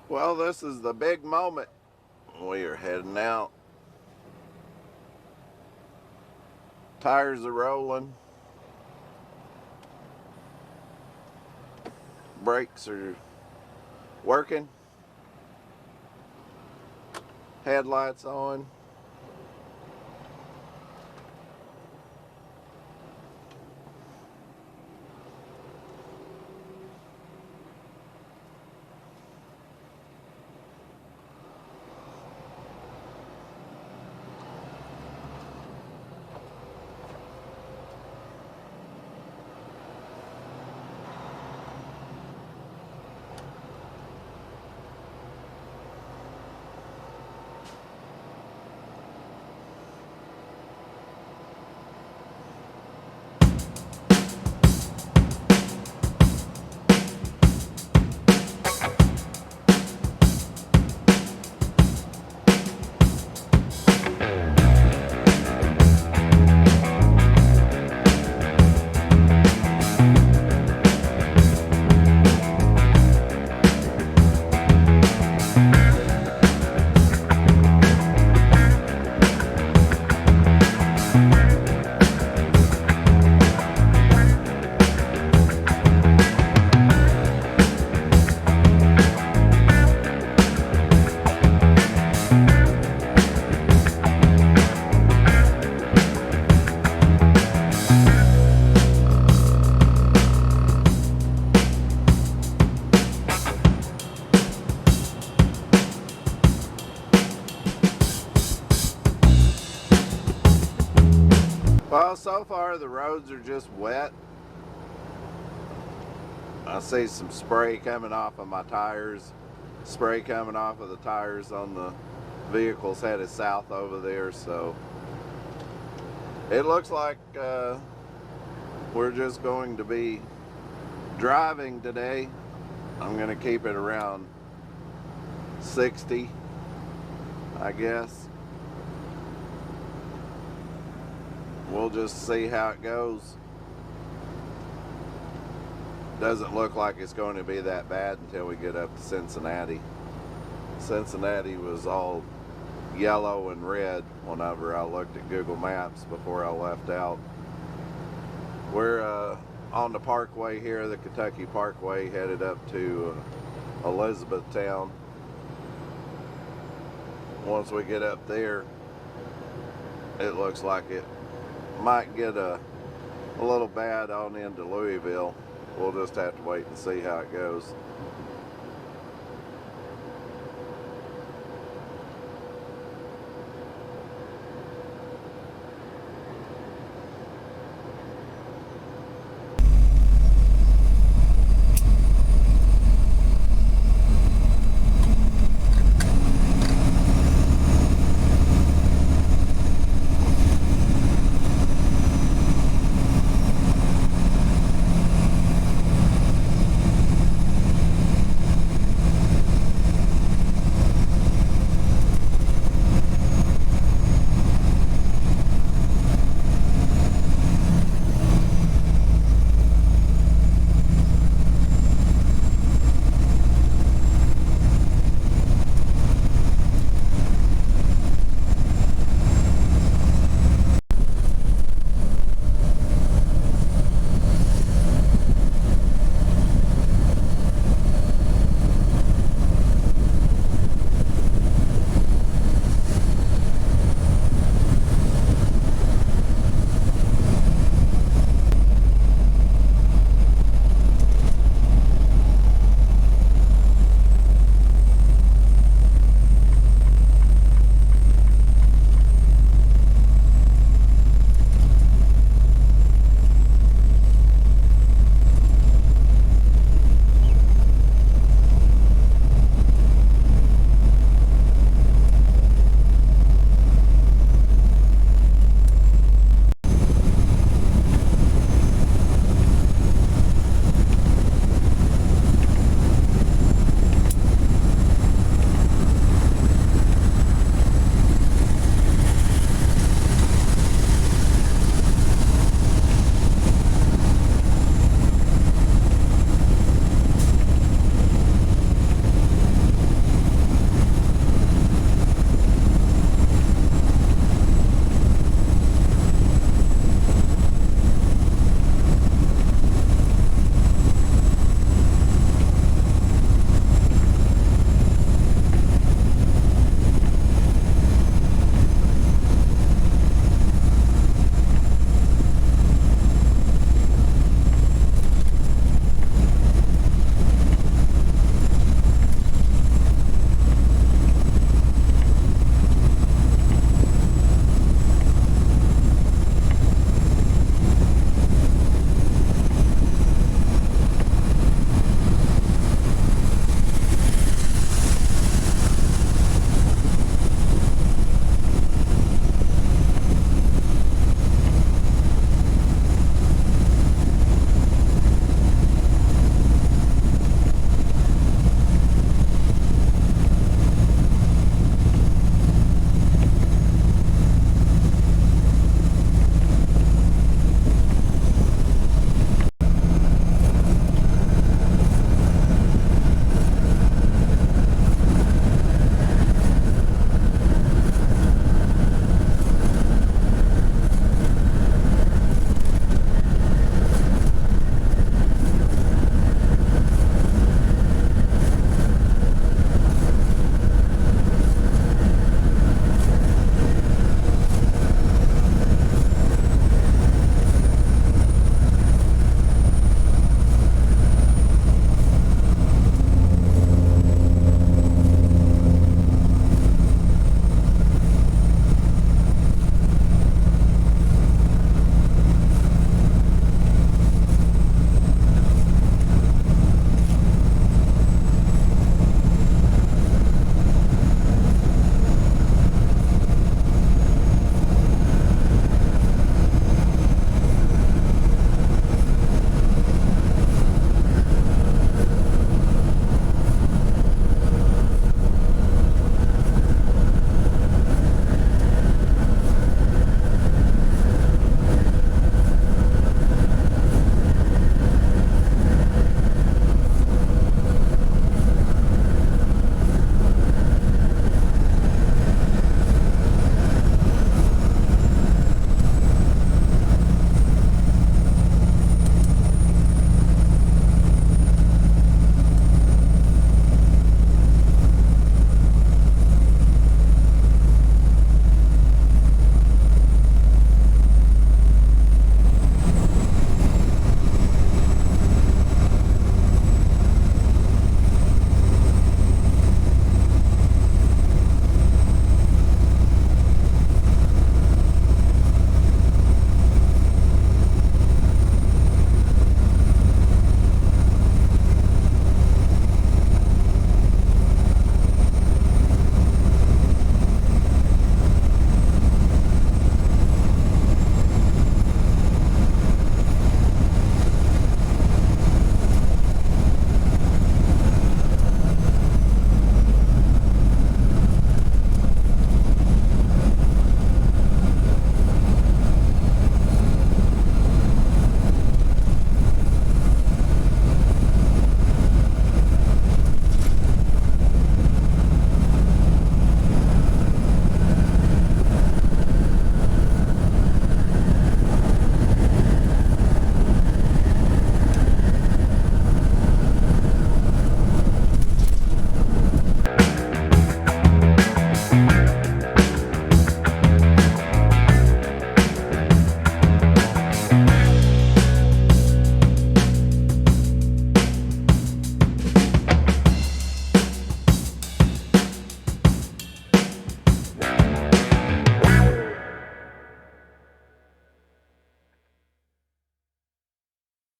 Well, this is the big moment. We are heading out. Tires are rolling. Brakes are working. Headlights on. Well, so far the roads are just wet. I see some spray coming off of my tires. Spray coming off of the tires on the vehicles headed south over there. So it looks like we're just going to be driving today. I'm going to keep it around 60, I guess. We'll just see how it goes. Doesn't look like it's going to be that bad until we get up to Cincinnati. Cincinnati was all yellow and red whenever I looked at Google Maps before I left out. We're on the Parkway here, the Kentucky Parkway, headed up to Elizabethtown. Once we get up there, it looks like it might get a little bad on into Louisville. We'll just have to wait and see how it goes.